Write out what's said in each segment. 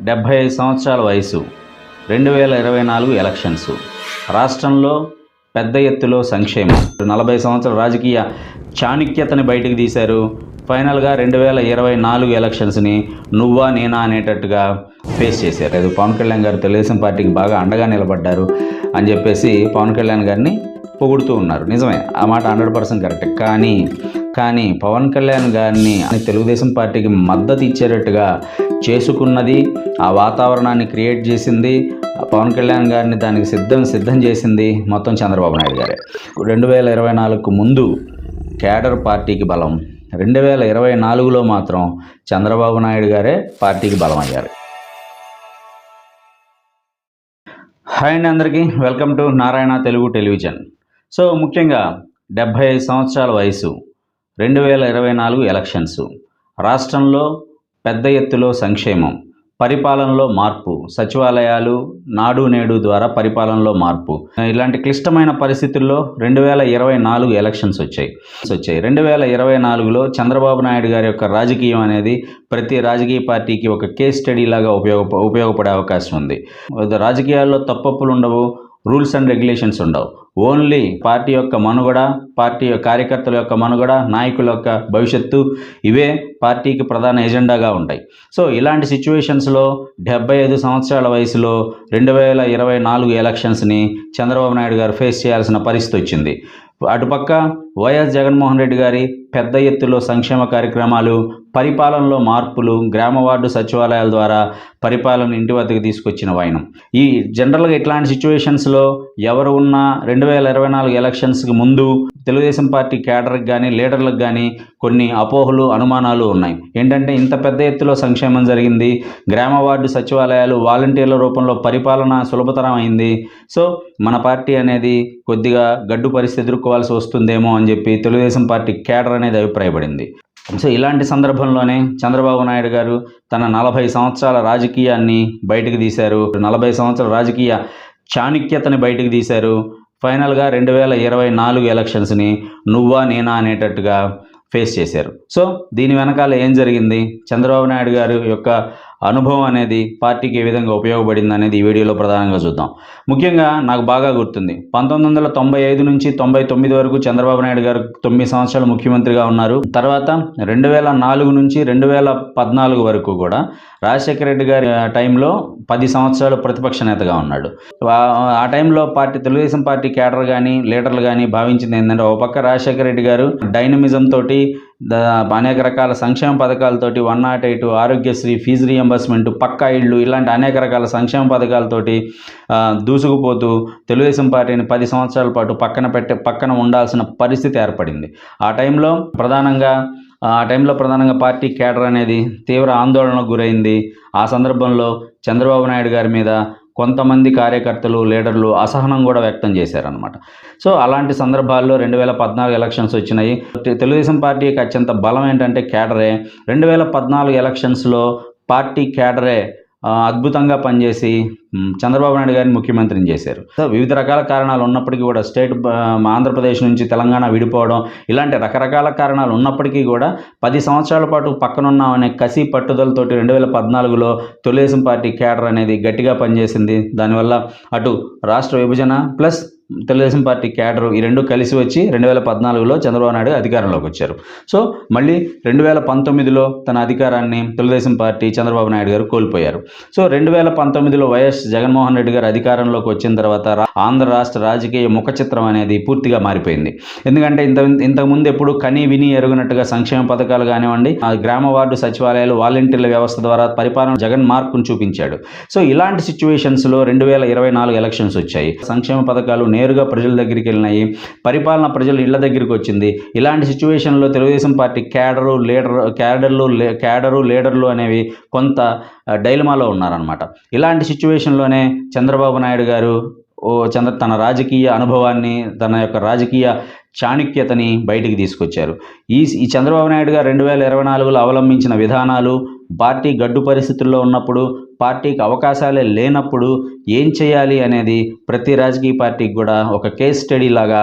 75 సంవత్సరాల వయసు, 2024 ఎలక్షన్స్. రాష్ట్రంలో పెద్ద ఎత్తులో సంక్షేమం, 40 సంవత్సరాల రాజకీయ చాణక్యతని బయటికి తీశారు. ఫైనల్గా 2024 ఎలక్షన్స్ని నువ్వా నేనా అనేటట్టుగా ఫేస్ చేశారు. అది పవన్ కళ్యాణ్ గారు తెలుగుదేశం పార్టీకి బాగా అండగా నిలబడ్డారు అని చెప్పేసి పవన్ కళ్యాణ్ గారిని పొగుడుతూ ఉన్నారు. నిజమే, ఆ మాట 100% కరెక్ట్. కానీ పవన్ కళ్యాణ్ గారిని తెలుగుదేశం పార్టీకి మద్దతు ఇచ్చేటట్టుగా చేసుకున్నది, ఆ వాతావరణాన్ని క్రియేట్ చేసింది, పవన్ కళ్యాణ్ గారిని దానికి సిద్ధం చేసింది మొత్తం చంద్రబాబు నాయుడు గారే. 2024కు ముందు కేడర్ పార్టీకి బలం, 2024లో మాత్రం చంద్రబాబు నాయుడు గారే పార్టీకి బలం అయ్యారు. హాయ్ అండి, అందరికీ welcome to Narayana Telugu television. So ముఖ్యంగా 75 సంవత్సరాల వయసు, 2024 ఎలక్షన్స్. రాష్ట్రంలో పెద్ద ఎత్తులో సంక్షేమం, పరిపాలనలో మార్పు, సచివాలయాలు, నాడు నేడు ద్వారా పరిపాలనలో మార్పు. ఇలాంటి క్లిష్టమైన పరిస్థితుల్లో 2024 ఎలక్షన్స్ వచ్చాయి. 2024లో చంద్రబాబు నాయుడు గారి యొక్క రాజకీయం అనేది ప్రతి రాజకీయ పార్టీకి ఒక కేస్ స్టడీ లాగా ఉపయోగపడే అవకాశం ఉంది. రాజకీయాల్లో తప్పప్పులు ఉండవు, రూల్స్ అండ్ రెగ్యులేషన్స్ ఉండవు. ఓన్లీ పార్టీ యొక్క మనుగడ, పార్టీ కార్యకర్తల యొక్క మనుగడ, నాయకుల యొక్క భవిష్యత్తు, ఇవే పార్టీకి ప్రధాన ఎజెండాగా ఉంటాయి. సో ఇలాంటి సిచ్యువేషన్స్లో 75 సంవత్సరాల వయసులో 2024 ఎలక్షన్స్ని చంద్రబాబు నాయుడు గారు ఫేస్ చేయాల్సిన పరిస్థితి వచ్చింది. అటుపక్క వైఎస్ జగన్మోహన్ రెడ్డి గారి పెద్ద ఎత్తులో సంక్షేమ కార్యక్రమాలు, పరిపాలనలో మార్పులు, గ్రామ వార్డు సచివాలయాల ద్వారా పరిపాలన ఇంటి వద్దకు తీసుకొచ్చిన వైనం. ఈ జనరల్గా ఇట్లాంటి సిచ్యువేషన్స్లో ఎవరు ఉన్నా 2024 ఎలక్షన్స్కి ముందు తెలుగుదేశం పార్టీ కేడర్కి కానీ లీడర్లకు కానీ కొన్ని అపోహలు, అనుమానాలు ఉన్నాయి. ఏంటంటే ఇంత పెద్ద ఎత్తులో సంక్షేమం జరిగింది, గ్రామ వార్డు సచివాలయాలు, వాలంటీర్ల రూపంలో పరిపాలన సులభతరం అయింది, సో మన పార్టీ అనేది కొద్దిగా గడ్డు పరిస్థితి ఎదుర్కోవాల్సి వస్తుందేమో అని చెప్పి తెలుగుదేశం పార్టీ కేడర్ అనేది అభిప్రాయపడింది. సో ఇలాంటి సందర్భంలోనే చంద్రబాబు నాయుడు గారు తన 40 సంవత్సరాల రాజకీయాన్ని బయటకు తీశారు, 40 సంవత్సరాల రాజకీయ చాణక్యతని బయటకు తీశారు. ఫైనల్గా 2024 ఎలక్షన్స్ని నువ్వా నేనా అనేటట్టుగా ఫేస్ చేశారు. సో దీని వెనకాల ఏం జరిగింది, చంద్రబాబు నాయుడు గారి యొక్క అనుభవం అనేది పార్టీకి ఏ విధంగా ఉపయోగపడింది అనేది ఈ వీడియోలో ప్రధానంగా చూద్దాం. ముఖ్యంగా నాకు బాగా గుర్తుంది, 1995 నుంచి 99 వరకు చంద్రబాబు నాయుడు గారు 9 సంవత్సరాలు ముఖ్యమంత్రిగా ఉన్నారు. తర్వాత 2004 నుంచి 2014 వరకు కూడా రాజశేఖర రెడ్డి గారి టైంలో 10 సంవత్సరాలు ప్రతిపక్ష నేతగా ఉన్నాడు. ఆ టైంలో తెలుగుదేశం పార్టీ కేడర్ కానీ లీడర్లు కానీ భావించింది ఏంటంటే, ఒక పక్క రాజశేఖర రెడ్డి గారు డైనమిజం తోటి అనేక రకాల సంక్షేమ పథకాలతోటి, 108, ఆరోగ్యశ్రీ, ఫీజు రియంబర్స్మెంట్, పక్కా ఇళ్ళు, ఇలాంటి అనేక రకాల సంక్షేమ పథకాలతోటి దూసుకుపోతూ తెలుగుదేశం పార్టీని 10 సంవత్సరాల పాటు పక్కన ఉండాల్సిన పరిస్థితి ఏర్పడింది. ఆ టైంలో ప్రధానంగా పార్టీ కేడర్ అనేది తీవ్ర ఆందోళనకు గురైంది. ఆ సందర్భంలో చంద్రబాబు నాయుడు గారి మీద కొంతమంది కార్యకర్తలు, లీడర్లు అసహనం కూడా వ్యక్తం చేశారనమాట. సో అలాంటి సందర్భాల్లో 2014 ఎలక్షన్స్ వచ్చినాయి. తెలుగుదేశం పార్టీకి అత్యంత బలం ఏంటంటే కేడరే. 2014 ఎలక్షన్స్లో పార్టీ కేడరే అద్భుతంగా పనిచేసి చంద్రబాబు నాయుడు గారిని ముఖ్యమంత్రిని చేశారు. సో వివిధ రకాల కారణాలు ఉన్నప్పటికీ కూడా, స్టేట్ ఆంధ్రప్రదేశ్ నుంచి తెలంగాణ విడిపోవడం, ఇలాంటి రకరకాల కారణాలు ఉన్నప్పటికీ కూడా 10 సంవత్సరాల పాటు పక్కనున్నామనే కసి పట్టుదలతోటి 2014లో తెలుగుదేశం పార్టీ కేడర్ అనేది గట్టిగా పనిచేసింది. దానివల్ల అటు రాష్ట్ర విభజన ప్లస్ తెలుగుదేశం పార్టీ కేడర్ ఈ రెండు కలిసి వచ్చి 2014లో చంద్రబాబు నాయుడు అధికారంలోకి వచ్చారు. సో మళ్ళీ 2019లో తన అధికారాన్ని తెలుగుదేశం పార్టీ చంద్రబాబు నాయుడు గారు కోల్పోయారు. సో 2019లో వైఎస్ జగన్మోహన్ రెడ్డి గారు అధికారంలోకి వచ్చిన తర్వాత ఆంధ్ర రాష్ట్ర రాజకీయ ముఖ చిత్రం అనేది పూర్తిగా మారిపోయింది. ఎందుకంటే ఇంతకుముందు ఎప్పుడు కని విని ఎరుగునట్టుగా సంక్షేమ పథకాలు కానివ్వండి, గ్రామ వార్డు సచివాలయాలు, వాలంటీర్ల వ్యవస్థ ద్వారా పరిపాలన జగన్ మార్పును చూపించాడు. సో ఇలాంటి సిచ్యువేషన్స్లో 2024 ఎలక్షన్స్ వచ్చాయి. సంక్షేమ పథకాలు నేరుగా ప్రజల దగ్గరికి వెళ్ళినాయి, పరిపాలన ప్రజల ఇళ్ల దగ్గరికి వచ్చింది. ఇలాంటి సిచ్యువేషన్లో తెలుగుదేశం పార్టీ కేడరు లీడర్లు అనేవి కొంత డైలమాలో ఉన్నారనమాట. ఇలాంటి సిచ్యువేషన్లోనే చంద్రబాబు నాయుడు గారు తన రాజకీయ అనుభవాన్ని, తన యొక్క రాజకీయ చాణక్యతని బయటికి తీసుకొచ్చారు. ఈ చంద్రబాబు నాయుడు గారు 2024లో అవలంబించిన విధానాలు, పార్టీ గడ్డు పరిస్థితుల్లో ఉన్నప్పుడు పార్టీకి అవకాశాలే లేనప్పుడు ఏం చేయాలి అనేది ప్రతి రాజకీయ పార్టీకి కూడా ఒక కేస్ స్టడీ లాగా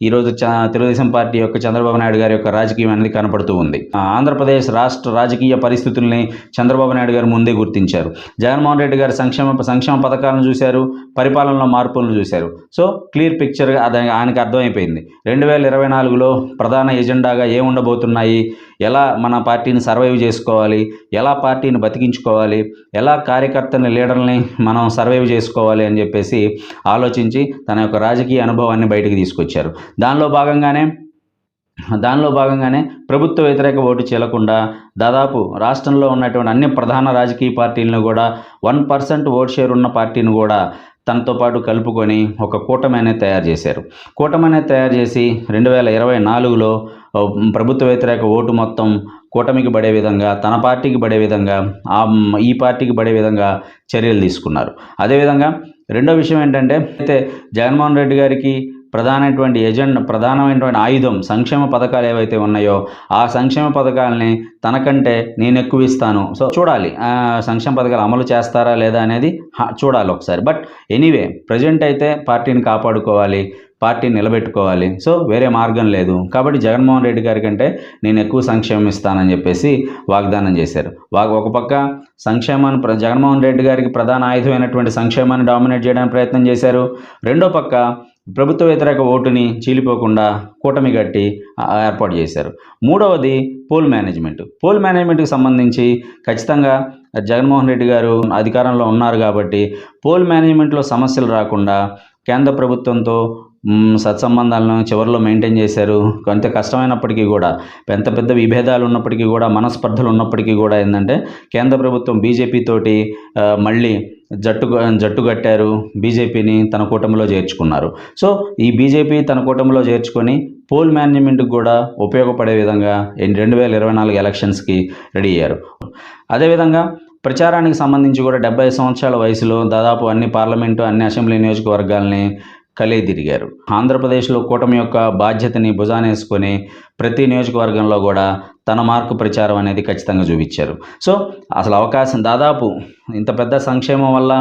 ఈరోజు తెలుగుదేశం పార్టీ యొక్క చంద్రబాబు నాయుడు గారి యొక్క రాజకీయం అనేది కనపడుతూ ఉంది. ఆంధ్రప్రదేశ్ రాష్ట్ర రాజకీయ పరిస్థితుల్ని చంద్రబాబు నాయుడు గారు ముందే గుర్తించారు. జగన్మోహన్ రెడ్డి గారు సంక్షేమ పథకాలను చూశారు, పరిపాలనలో మార్పులను చూశారు. సో క్లియర్ పిక్చర్ ఆయనకు అర్థమైపోయింది. 2024లో ప్రధాన ఎజెండాగా ఏముండబోతున్నాయి, ఎలా మన పార్టీని సర్వైవ్ చేసుకోవాలి, ఎలా పార్టీని బతికించుకోవాలి, ఎలా కార్యకర్తని లీడర్ని మనం సర్వైవ్ చేసుకోవాలి అని చెప్పేసి ఆలోచించి తన యొక్క రాజకీయ అనుభవాన్ని బయటికి తీసుకొచ్చారు. దానిలో భాగంగానే ప్రభుత్వ వ్యతిరేక ఓటు చెల్లకుండా దాదాపు రాష్ట్రంలో ఉన్నటువంటి అన్ని ప్రధాన రాజకీయ పార్టీలను కూడా 1% ఓట్ షేర్ ఉన్న పార్టీని కూడా తనతో పాటు కలుపుకొని ఒక కూటమి అనేది తయారు చేశారు. కూటమి అనేది తయారు చేసి 2024లో ప్రభుత్వ వ్యతిరేక ఓటు మొత్తం కూటమికి పడే విధంగా, తన పార్టీకి పడే విధంగా, ఈ పార్టీకి పడే విధంగా చర్యలు తీసుకున్నారు. అదేవిధంగా రెండో విషయం ఏంటంటే అయితే జగన్మోహన్ రెడ్డి గారికి ప్రధానమైనటువంటి ఆయుధం సంక్షేమ పథకాలు ఏవైతే ఉన్నాయో ఆ సంక్షేమ పథకాలని తనకంటే నేను ఎక్కువ ఇస్తాను. సో చూడాలి సంక్షేమ పథకాలు అమలు చేస్తారా లేదా అనేది చూడాలి ఒకసారి. బట్ ఎనీవే ప్రజెంట్ అయితే పార్టీని కాపాడుకోవాలి, పార్టీని నిలబెట్టుకోవాలి. సో వేరే మార్గం లేదు కాబట్టి జగన్మోహన్ రెడ్డి గారి కంటే నేను ఎక్కువ సంక్షేమం ఇస్తానని చెప్పేసి వాగ్దానం చేశారు. ఒక పక్క సంక్షేమాన్ని జగన్మోహన్ రెడ్డి గారికి ప్రధాన ఆయుధమైనటువంటి సంక్షేమాన్ని డామినేట్ చేయడానికి ప్రయత్నం చేశారు. రెండో పక్క ప్రభుత్వ వ్యతిరేక ఓటుని చీలిపోకుండా కూటమి కట్టి ఏర్పాటు చేశారు. మూడవది పోల్ మేనేజ్మెంట్కి సంబంధించి ఖచ్చితంగా జగన్మోహన్ రెడ్డి గారు అధికారంలో ఉన్నారు కాబట్టి పోల్ మేనేజ్మెంట్లో సమస్యలు రాకుండా కేంద్ర ప్రభుత్వంతో సత్సంబంధాలను చివరిలో మెయింటైన్ చేశారు. కొంత కష్టమైనప్పటికీ కూడా, ఎంత పెద్ద విభేదాలు ఉన్నప్పటికీ కూడా, మనస్పర్ధలు ఉన్నప్పటికీ కూడా ఏంటంటే కేంద్ర ప్రభుత్వం బీజేపీ తోటి మళ్ళీ జట్టు కట్టారు, బీజేపీని తన కూటమిలో చేర్చుకున్నారు. సో ఈ బీజేపీ తన కూటమిలో చేర్చుకొని పోల్ మేనేజ్మెంట్కి కూడా ఉపయోగపడే విధంగా 2024 ఎలక్షన్స్కి రెడీ అయ్యారు. అదేవిధంగా ప్రచారానికి సంబంధించి కూడా 70 సంవత్సరాల వయసులో దాదాపు అన్ని పార్లమెంటు, అన్ని అసెంబ్లీ నియోజకవర్గాల్ని తిరిగారు. ఆంధ్రప్రదేశ్లో కూటమి యొక్క బాధ్యతని భుజానేసుకొని ప్రతి నియోజకవర్గంలో కూడా తన మార్కు ప్రచారం అనేది ఖచ్చితంగా చూపించారు. సో అసలు అవకాశం దాదాపు ఇంత పెద్ద సంక్షేమం వల్ల,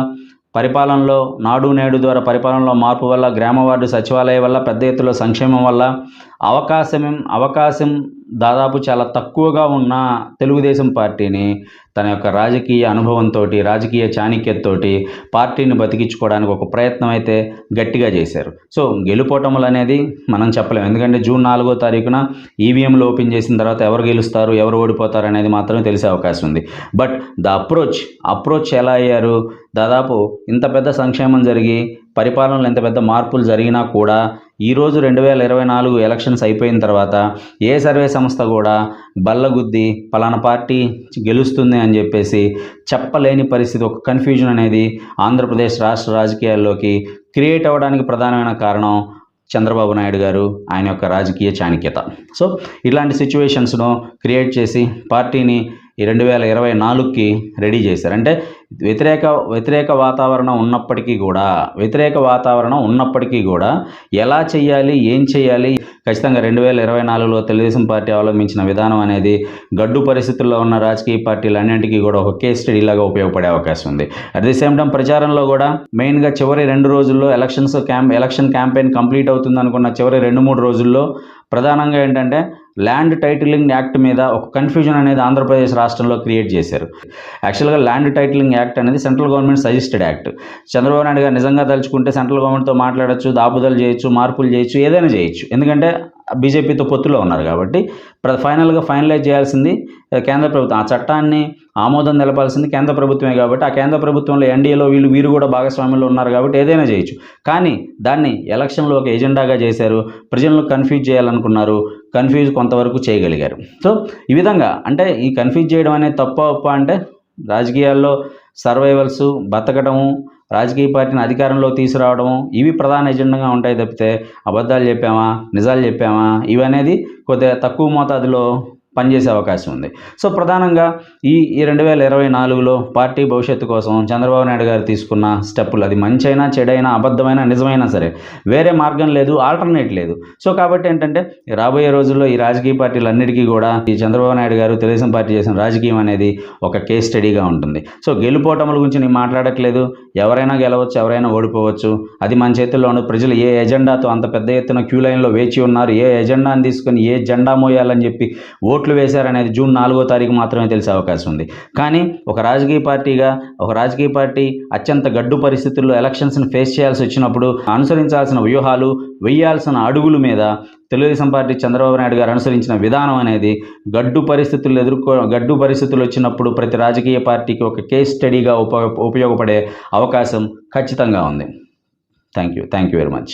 పరిపాలనలో నాడు నేడు ద్వారా పరిపాలనలో మార్పు వల్ల, గ్రామ వార్డు సచివాలయం వల్ల, పెద్ద ఎత్తులో సంక్షేమం వల్ల అవకాశం దాదాపు చాలా తక్కువగా ఉన్న తెలుగుదేశం పార్టీని తన యొక్క రాజకీయ అనుభవంతో, రాజకీయ చాణక్యతోటి పార్టీని బతికించుకోవడానికి ఒక ప్రయత్నం అయితే గట్టిగా చేశారు. సో గెలుపోటములు అనేది మనం చెప్పలేము, ఎందుకంటే జూన్ 4వ తారీఖున ఈవీఎంలు ఓపెన్ చేసిన తర్వాత ఎవరు గెలుస్తారు, ఎవరు ఓడిపోతారు అనేది మాత్రమే తెలిసే అవకాశం ఉంది. బట్ అప్రోచ్ ఎలా అయ్యారు, దాదాపు ఇంత పెద్ద సంక్షేమం జరిగి పరిపాలనలో ఎంత పెద్ద మార్పులు జరిగినా కూడా ఈరోజు 2024 ఎలక్షన్స్ అయిపోయిన తర్వాత ఏ సర్వే సంస్థ కూడా బల్లగుద్ది పలానా పార్టీ గెలుస్తుంది అని చెప్పేసి చెప్పలేని పరిస్థితి, ఒక కన్ఫ్యూజన్ అనేది ఆంధ్రప్రదేశ్ రాష్ట్ర రాజకీయాల్లోకి క్రియేట్ అవ్వడానికి ప్రధానమైన కారణం చంద్రబాబు నాయుడు గారు, ఆయన యొక్క రాజకీయ చాణక్యత. సో ఇలాంటి సిచ్యువేషన్స్ను క్రియేట్ చేసి పార్టీని 2024కి రెడీ చేశారు. అంటే వ్యతిరేక వాతావరణం ఉన్నప్పటికీ కూడా ఎలా చేయాలి, ఏం చేయాలి, ఖచ్చితంగా 2024లో తెలుగుదేశం పార్టీ అవలంబించిన విధానం అనేది గడ్డు పరిస్థితుల్లో ఉన్న రాజకీయ పార్టీలన్నింటికీ కూడా ఒక కేస్ స్టడీలాగా ఉపయోగపడే అవకాశం ఉంది. అట్ ది సేమ్ టైం ప్రచారంలో కూడా మెయిన్గా చివరి 2 రోజుల్లో ఎలక్షన్ క్యాంపెయిన్ కంప్లీట్ అవుతుంది అనుకున్న చివరి 2-3 రోజుల్లో ప్రధానంగా ఏంటంటే ల్యాండ్ టైటిలింగ్ యాక్ట్ మీద ఒక కన్ఫ్యూజన్ అనేది ఆంధ్రప్రదేశ్ రాష్ట్రంలో క్రియేట్ చేశారు. యాక్చువల్గా ల్యాండ్ టైటిలింగ్ యాక్ట్ అనేది central government suggested act. Chandrababu Naidu గారు నిజంగా తలుచుకుంటే సెంట్రల్ గవర్నమెంట్తో మాట్లాడచ్చు, దాపుదలు చేయొచ్చు, మార్పులు చేయొచ్చు, ఏదైనా చేయొచ్చు. ఎందుకంటే బీజేపీతో పొత్తులో ఉన్నారు కాబట్టి ఫైనల్గా ఫైనలైజ్ చేయాల్సింది కేంద్ర ప్రభుత్వం. ఆ చట్టాన్ని ఆమోదం తెలపాల్సింది కేంద్ర ప్రభుత్వమే కాబట్టి ఆ కేంద్ర ప్రభుత్వంలో ఎన్డీఏలో వీరు కూడా భాగస్వామ్యంలో ఉన్నారు కాబట్టి ఏదైనా చేయొచ్చు. కానీ దాన్ని ఎలక్షన్లో ఒక ఎజెండాగా చేశారు, ప్రజలను కన్ఫ్యూజ్ చేయాలనుకున్నారు, కన్ఫ్యూజ్ కొంతవరకు చేయగలిగారు. సో ఈ విధంగా అంటే ఈ కన్ఫ్యూజ్ చేయడం అనేది తప్ప అంటే రాజకీయాల్లో సర్వైవల్స్, బతకడము, రాజకీయ పార్టీని అధికారంలో తీసుకురావడము ఇవి ప్రధాన ఎజెండాగా ఉంటాయి తప్పితే అబద్ధాలు చెప్పామా, నిజాలు చెప్పామా ఇవనేది కొద్దిగా తక్కువ మోతాదులో పనిచేసే అవకాశం ఉంది. సో ప్రధానంగా ఈ 2024లో పార్టీ భవిష్యత్తు కోసం చంద్రబాబు నాయుడు గారు తీసుకున్న స్టెప్పులు, అది మంచైనా చెడైనా అబద్ధమైనా నిజమైనా సరే వేరే మార్గం లేదు, ఆల్టర్నేట్ లేదు. సో కాబట్టి ఏంటంటే రాబోయే రోజుల్లో ఈ రాజకీయ పార్టీలన్నిటికీ కూడా ఈ చంద్రబాబు నాయుడు గారు తెలుగుదేశం పార్టీ చేసిన రాజకీయం అనేది ఒక కేస్ స్టడీగా ఉంటుంది. సో గెలుపోటముల గురించి నేను మాట్లాడట్లేదు. ఎవరైనా గెలవచ్చు, ఎవరైనా ఓడిపోవచ్చు. అది మన చేతుల్లో ఉండదు. ప్రజలు ఏ ఎజెండాతో అంత పెద్ద ఎత్తున క్యూ లైన్లో వేచి ఉన్నారు, ఏ ఎజెండాని తీసుకొని ఏ జెండా మోయాలని చెప్పి ఓట్లు వేశారనేది జూన్ 4వ తారీఖు మాత్రమే తెలిసే అవకాశం ఉంది. కానీ ఒక రాజకీయ పార్టీ అత్యంత గడ్డు పరిస్థితుల్లో ఎలక్షన్స్ని ఫేస్ చేయాల్సి వచ్చినప్పుడు అనుసరించాల్సిన వ్యూహాలు, వేయాల్సిన అడుగుల మీద తెలుగుదేశం పార్టీ చంద్రబాబు నాయుడు గారు అనుసరించిన విధానం అనేది గడ్డు పరిస్థితులు వచ్చినప్పుడు ప్రతి రాజకీయ పార్టీకి ఒక కేస్ స్టడీగా ఉపయోగపడే అవకాశం ఖచ్చితంగా ఉంది. Thank you very much.